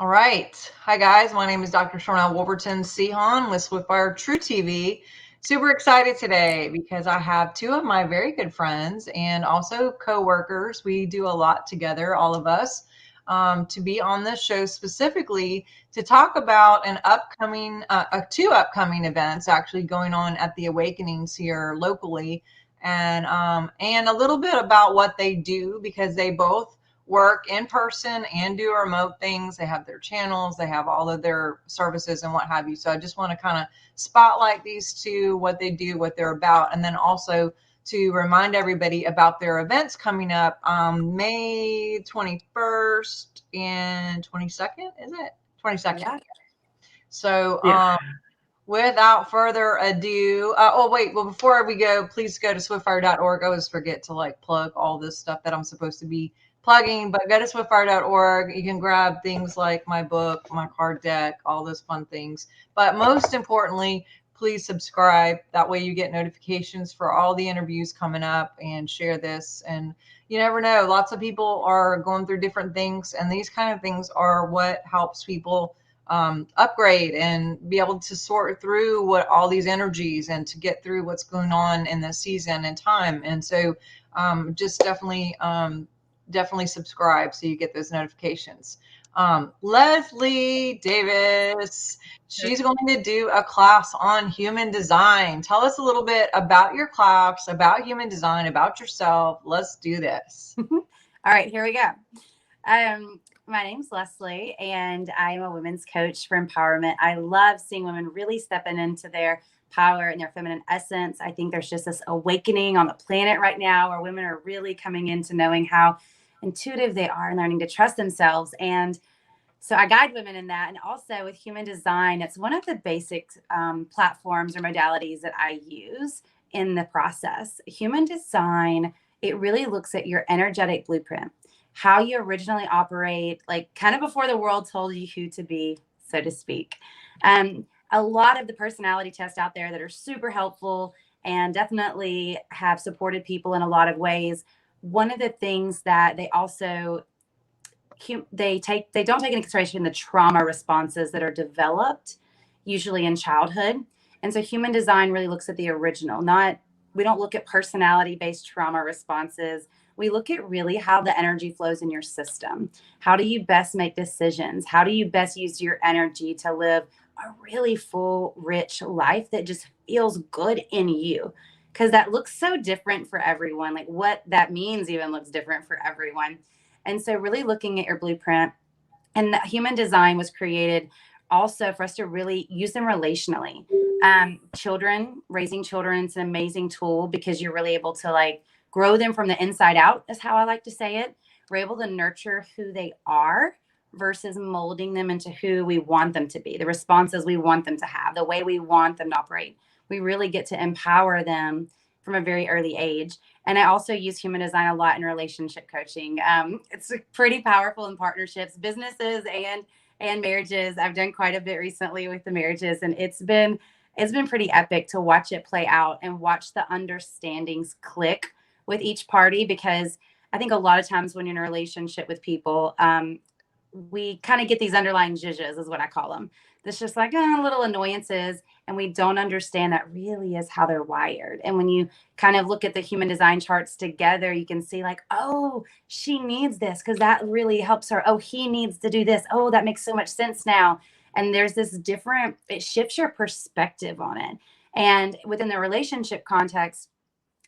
All right. Hi, guys. My name is Dr. Shornell Wolverton Sehan with Swiftfire True TV. Super excited today because I have two of my very good friends and also co-workers. We do a lot together, all of us, to be on this show specifically to talk about two upcoming events actually going on at the Awakenings here locally, and a little bit about what they do because they both work in person and do remote things. They have their channels, they have all of their services and what have you. So I just want to kind of spotlight these two, what they do, what they're about, and then also to remind everybody about their events coming up May 21st and 22nd, is it? 22nd. Yeah. So Yeah. without further ado, well, before we go, please go to swiftfire.org. I always forget to plug all this stuff that I'm supposed to be plugging, but go to swiftfire.org. You can grab things like my book, my card deck, all those fun things. But most importantly, please subscribe. That way you get notifications for all the interviews coming up, and share this. And you never know, lots of people are going through different things, and these kind of things are what helps people upgrade and be able to sort through what all these energies and to get through what's going on in this season and time. And so just definitely subscribe so you get those notifications. Leslie Davis, she's going to do a class on human design. Tell us a little bit about your class, about human design, about yourself. Let's do this. All right, here we go. My name's Leslie, and I'm a women's coach for empowerment. I love seeing women really stepping into their power and their feminine essence. I think there's just this awakening on the planet right now where women are really coming into knowing how intuitive they are and learning to trust themselves. And so I guide women in that. And also with human design, it's one of the basic platforms or modalities that I use in the process. Human design, it really looks at your energetic blueprint, how you originally operate, like kind of before the world told you who to be, so to speak. A lot of the personality tests out there that are super helpful and definitely have supported people in a lot of ways. One of the things that they also they don't take into consideration the trauma responses that are developed usually in childhood. And so human design really looks at the original, we don't look at personality based trauma responses. We look at really how the energy flows in your system. How do you best make decisions? How do you best use your energy to live a really full, rich life that just feels good in you? Because that looks so different for everyone. Like what that means even looks different for everyone. And so really looking at your blueprint, and human design was created also for us to really use them relationally. Raising children, it's an amazing tool because you're really able to grow them from the inside out, is how I like to say it. We're able to nurture who they are versus molding them into who we want them to be, the responses we want them to have, the way we want them to operate. We really get to empower them from a very early age. And I also use human design a lot in relationship coaching. It's pretty powerful in partnerships, businesses, and marriages. I've done quite a bit recently with the marriages, and it's been pretty epic to watch it play out and watch the understandings click with each party, because I think a lot of times when you're in a relationship with people, we kind of get these underlying zhuzhes, is what I call them. That's just little annoyances, and we don't understand that really is how they're wired. And when you kind of look at the human design charts together, you can see oh, she needs this because that really helps her. Oh, he needs to do this. Oh, that makes so much sense now. And there's this it shifts your perspective on it. And within the relationship context,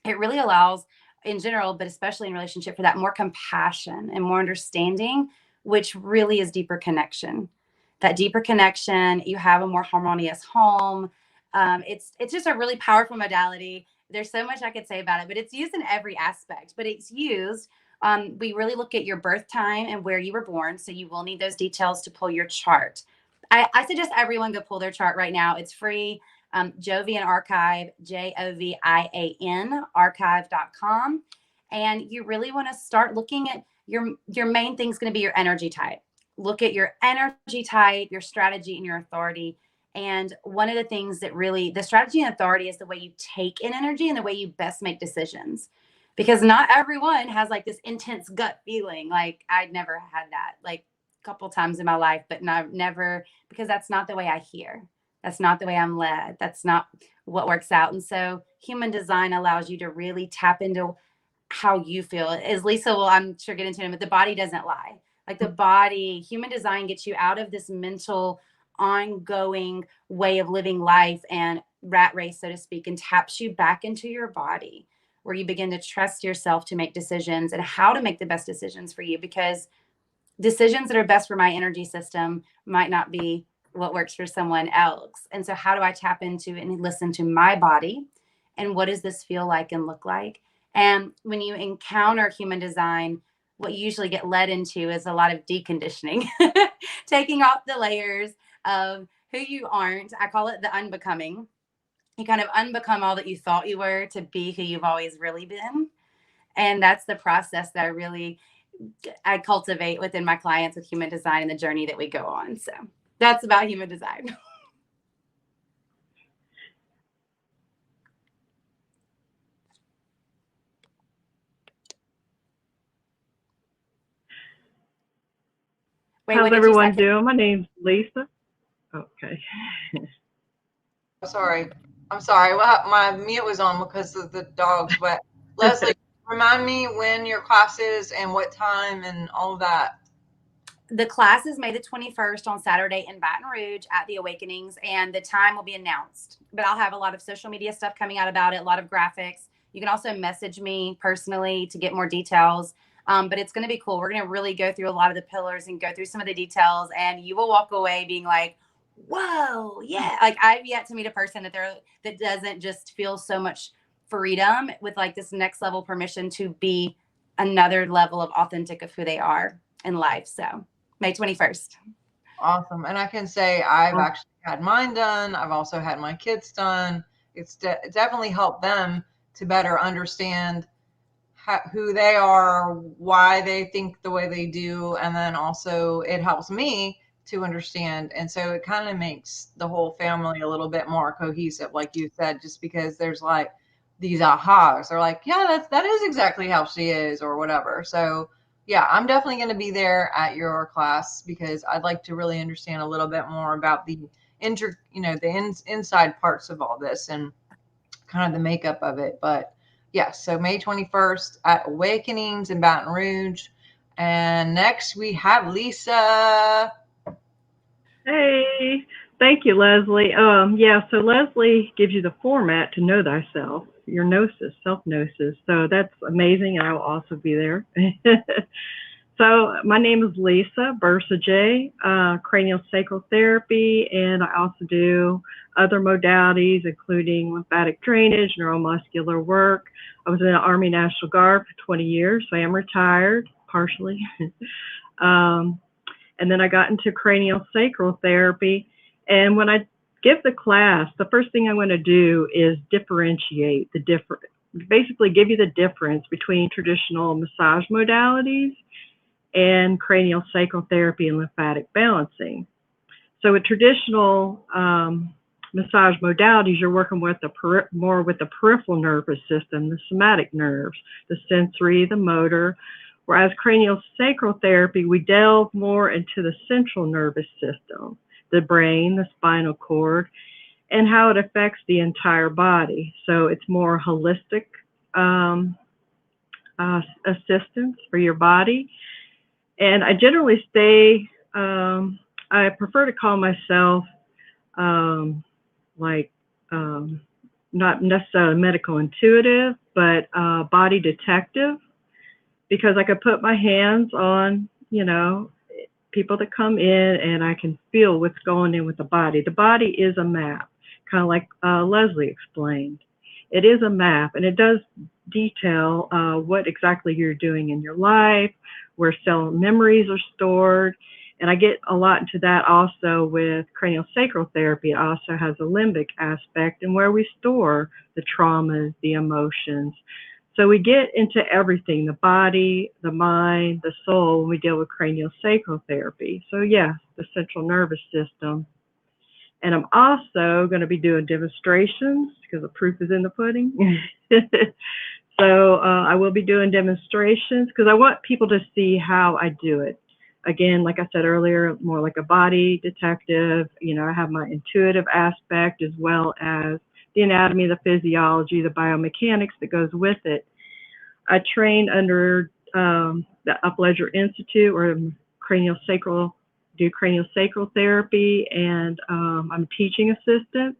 it really allows in general, but especially in relationship, for that more compassion and more understanding, which really is deeper connection. That deeper connection, you have a more harmonious home. It's just a really powerful modality. There's so much I could say about it, but it's used in every aspect. But it's used, we really look at your birth time and where you were born. So you will need those details to pull your chart. I suggest everyone go pull their chart right now. It's free. Jovian Archive, JOVIAN archive.com. And you really want to start looking at your main thing is going to be your energy type. Look at your energy type, your strategy, and your authority. And one of the things that really, the strategy and authority is the way you take in energy and the way you best make decisions. Because not everyone has this intense gut feeling. I'd never had that. couple times in my life, but never, because that's not the way I hear. That's not the way I'm led. That's not what works out. And so human design allows you to really tap into how you feel. As Lisa will, I'm sure, get into it, but the body doesn't lie. Like the body, human design gets you out of this mental, ongoing way of living life and rat race, so to speak, and taps you back into your body, where you begin to trust yourself to make decisions and how to make the best decisions for you, because decisions that are best for my energy system might not be what works for someone else. And so how do I tap into and listen to my body, and what does this feel like and look like? And when you encounter human design, what you usually get led into is a lot of deconditioning, taking off the layers of who you aren't. I call it the unbecoming. You kind of unbecome all that you thought you were to be who you've always really been. And that's the process that I cultivate within my clients with human design and the journey that we go on. So that's about human design. Wait, how's everyone doing? My name's Lisa. Okay. Sorry. I'm sorry. Well, my mute was on because of the dogs. But Leslie, remind me when your class is and what time and all of that. The class is May the 21st on Saturday in Baton Rouge at the Awakenings, and the time will be announced. But I'll have a lot of social media stuff coming out about it, a lot of graphics. You can also message me personally to get more details. But it's going to be cool. We're going to really go through a lot of the pillars and go through some of the details, and you will walk away being like, whoa, yeah. Like I've yet to meet a person that doesn't just feel so much freedom with like this next level permission to be another level of authentic of who they are in life. So May 21st. Awesome. And I can say I've actually had mine done. I've also had my kids done. It's definitely helped them to better understand who they are, why they think the way they do. And then also it helps me to understand. And so it kind of makes the whole family a little bit more cohesive, like you said, just because there's like these ahas. They're like, yeah, that is exactly how she is or whatever. So yeah, I'm definitely going to be there at your class because I'd like to really understand a little bit more about the inside parts of all this and kind of the makeup of it. But yes, so May 21st at Awakenings in Baton Rouge. And next we have Lisa. Hey, thank you, Leslie. So Leslie gives you the format to know thyself, your gnosis, self-gnosis. So that's amazing. I will also be there. So my name is Lisa Bursa J, Craniosacral Therapy, and I also do other modalities, including lymphatic drainage, neuromuscular work. I was in the Army National Guard for 20 years, so I am retired, partially. And then I got into craniosacral therapy. And when I give the class, the first thing I'm going to do is differentiate basically give you the difference between traditional massage modalities and craniosacral therapy and lymphatic balancing. So with traditional massage modalities, you're working with more with the peripheral nervous system, the somatic nerves, the sensory, the motor. Whereas craniosacral therapy, we delve more into the central nervous system, the brain, the spinal cord, and how it affects the entire body. So it's more holistic assistance for your body. And I generally I prefer to call myself not necessarily medical intuitive, but body detective, because I could put my hands on, people that come in and I can feel what's going in with the body. The body is a map, kind of like Leslie explained. It is a map, and it does detail what exactly you're doing in your life, where cell memories are stored. And I get a lot into that also with craniosacral therapy. It also has a limbic aspect and where we store the traumas, the emotions. So we get into everything, the body, the mind, the soul, when we deal with craniosacral therapy. So yes, the central nervous system. And I'm also going to be doing demonstrations because the proof is in the pudding. So I will be doing demonstrations because I want people to see how I do it. again, like I said earlier, more like a body detective. You know, I have my intuitive aspect as well as the anatomy, the physiology, the biomechanics that goes with it. I trained under the Upledger Institute, or craniosacral, do craniosacral therapy, and I'm a teaching assistant.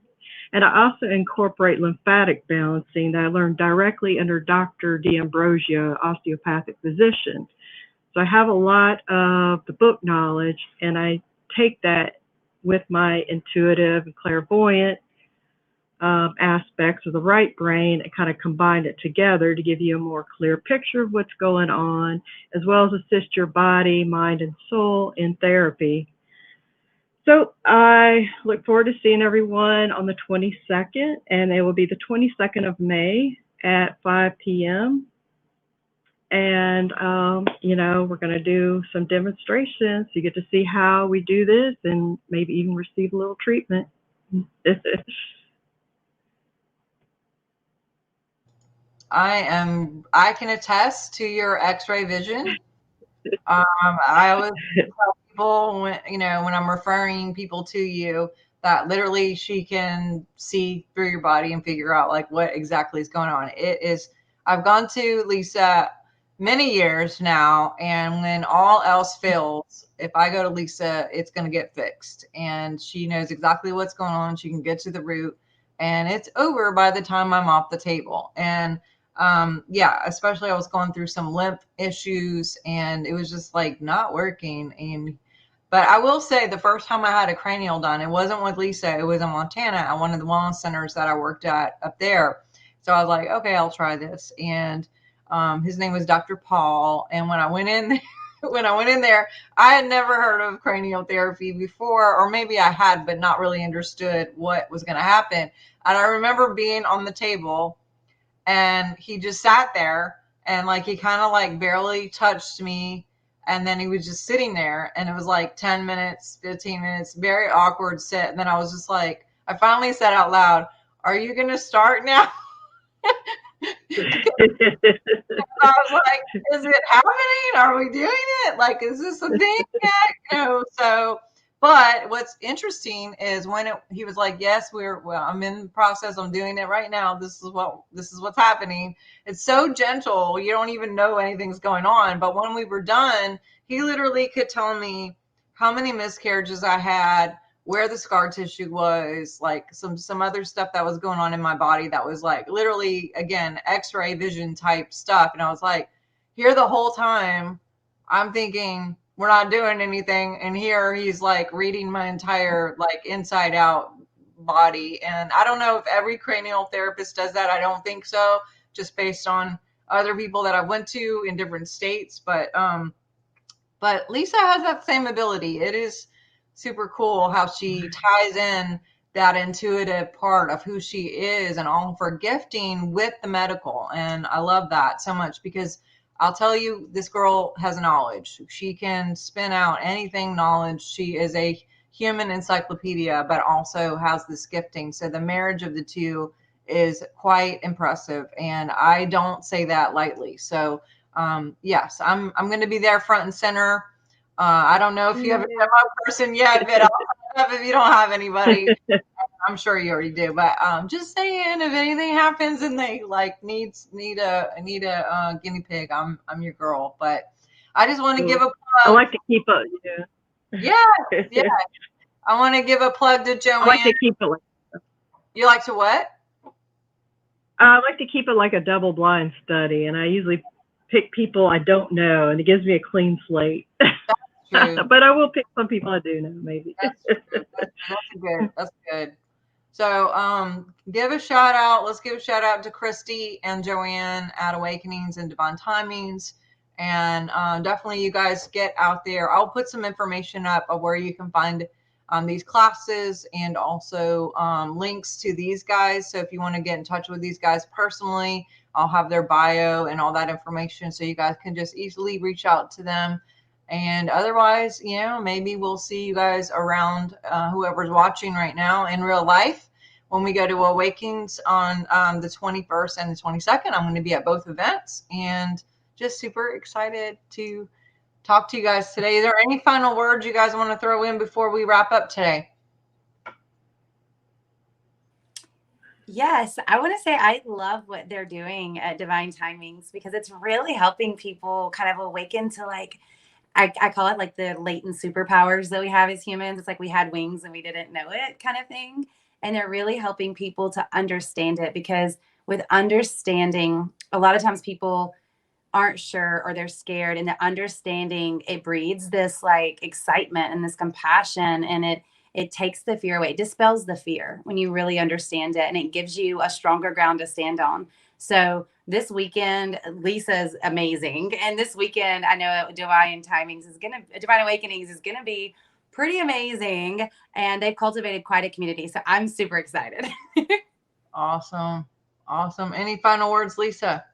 And I also incorporate lymphatic balancing that I learned directly under Dr. D'Ambrosio, osteopathic physician. So I have a lot of the book knowledge, and I take that with my intuitive and clairvoyant aspects of the right brain and kind of combine it together to give you a more clear picture of what's going on, as well as assist your body, mind, and soul in therapy. So I look forward to seeing everyone on the 22nd, and it will be the 22nd of May at 5 p.m. And, you know, we're going to do some demonstrations. You get to see how we do this and maybe even receive a little treatment. I can attest to your X-ray vision. I always tell people when I'm referring people to you that literally she can see through your body and figure out like what exactly is going on. I've gone to Lisa many years now, and when all else fails, if I go to Lisa, it's going to get fixed, and she knows exactly what's going on. She can get to the root, and it's over by the time I'm off the table. And especially I was going through some lymph issues, and it was just like not working. But I will say the first time I had a cranial done, it wasn't with Lisa, it was in Montana at one of the wellness centers that I worked at up there. So I was like, okay, I'll try this. And his name was Dr. Paul. And when I went in there, I had never heard of cranial therapy before, or maybe I had, but not really understood what was going to happen. And I remember being on the table, and he just sat there, and like he kind of like barely touched me, and then he was just sitting there, and it was like 10 minutes, 15 minutes, very awkward sit. And then I was just like, I finally said out loud, "Are you going to start now?" I was like, is it happening? Are we doing it? Like, is this a thing yet? But what's interesting is when he was like, yes, I'm in the process. I'm doing it right now. This is what's happening. It's so gentle. You don't even know anything's going on. But when we were done, he literally could tell me how many miscarriages I had, where the scar tissue was, like some other stuff that was going on in my body that was like literally, again, X-ray vision type stuff. And I was like, here the whole time I'm thinking we're not doing anything, and here he's like reading my entire like inside out body. And I don't know if every cranial therapist does that. I don't think so, just based on other people that I went to in different states. But Lisa has that same ability. It is super cool how she ties in that intuitive part of who she is and all of her gifting with the medical. And I love that so much, because I'll tell you, this girl has knowledge. She can spin out anything knowledge. She is a human encyclopedia, but also has this gifting. So the marriage of the two is quite impressive. And I don't say that lightly. So yes, I'm going to be there front and center. I don't know if you have a demo person yet, but I'll sign up if you don't have anybody. I'm sure you already do, but just saying, if anything happens and they like need a guinea pig, I'm your girl. But I just want to give a plug. I like to keep up. Yeah. I want to give a plug to Joanne. I like to keep it. You like to what? I like to keep it like a double-blind study, and I usually pick people I don't know, and it gives me a clean slate. But I will pick some people I do know, maybe. That's good. So give a shout out. Let's give a shout out to Christy and Joanne at Awakenings and Divine Timings. And definitely you guys get out there. I'll put some information up of where you can find these classes, and also links to these guys. So if you want to get in touch with these guys personally, I'll have their bio and all that information, so you guys can just easily reach out to them. And otherwise, maybe we'll see you guys around, whoever's watching right now, in real life when we go to Awakens on the 21st and the 22nd. I'm going to be at both events, and just super excited to talk to you guys today. Is there any final words you guys want to throw in before we wrap up today? Yes, I want to say I love what they're doing at Divine Timings because it's really helping people kind of awaken to like, I call it like the latent superpowers that we have as humans. It's like we had wings and we didn't know it kind of thing. And they're really helping people to understand it because with understanding, a lot of times people aren't sure or they're scared, and the understanding, it breeds this like excitement and this compassion, and it takes the fear away. It dispels the fear when you really understand it, and it gives you a stronger ground to stand on. So this weekend, Lisa's amazing, and this weekend I know Divine Awakenings is gonna be pretty amazing, and they've cultivated quite a community, so I'm super excited. Awesome. Any final words, Lisa?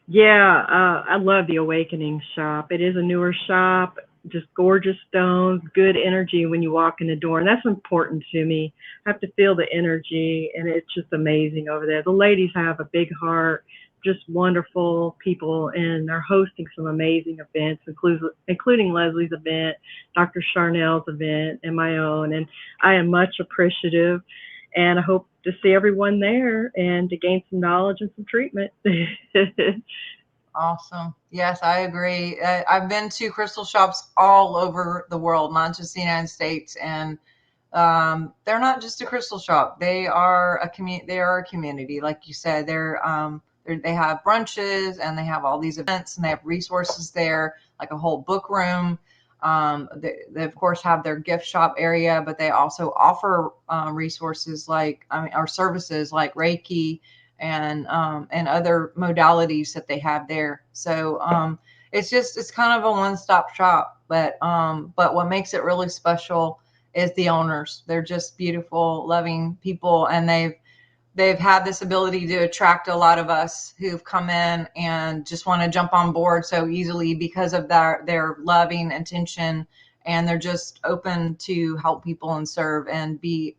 Yeah, I love the Awakening shop. It is a newer shop, just gorgeous stones, good energy when you walk in the door. And that's important to me. I have to feel the energy, and it's just amazing over there. The ladies have a big heart, just wonderful people, and they're hosting some amazing events, including Leslie's event, Dr. Charnel's event, and my own. And I am much appreciative, and I hope to see everyone there and to gain some knowledge and some treatment. Awesome. Yes, I agree. I've been to crystal shops all over the world, not just the United States, and they're not just a crystal shop. They are a community. They are a community, like you said. They have brunches and they have all these events and they have resources there, like a whole book room. They of course have their gift shop area, but they also offer resources or services like Reiki and other modalities that they have there. So it's kind of a one-stop shop. But what makes it really special is the owners. They're just beautiful, loving people, and they've had this ability to attract a lot of us who've come in and just want to jump on board so easily because of their loving intention, and they're just open to help people and serve and be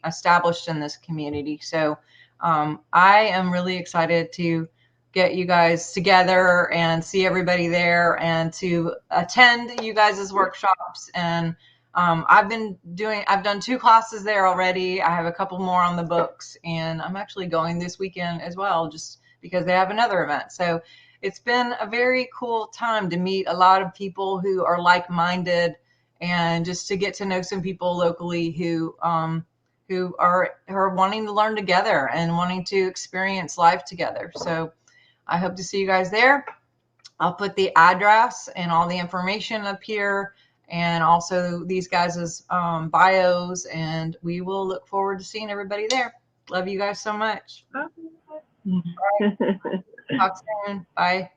established in this community. So I am really excited to get you guys together and see everybody there and to attend you guys' workshops. And I've done 2 classes there already. I have a couple more on the books, and I'm actually going this weekend as well, just because they have another event. So it's been a very cool time to meet a lot of people who are like-minded, and just to get to know some people locally who are wanting to learn together and wanting to experience life together. So I hope to see you guys there. I'll put the address and all the information up here, and also these guys' bios, and we will look forward to seeing everybody there. Love you guys so much. All right. Talk soon. Bye.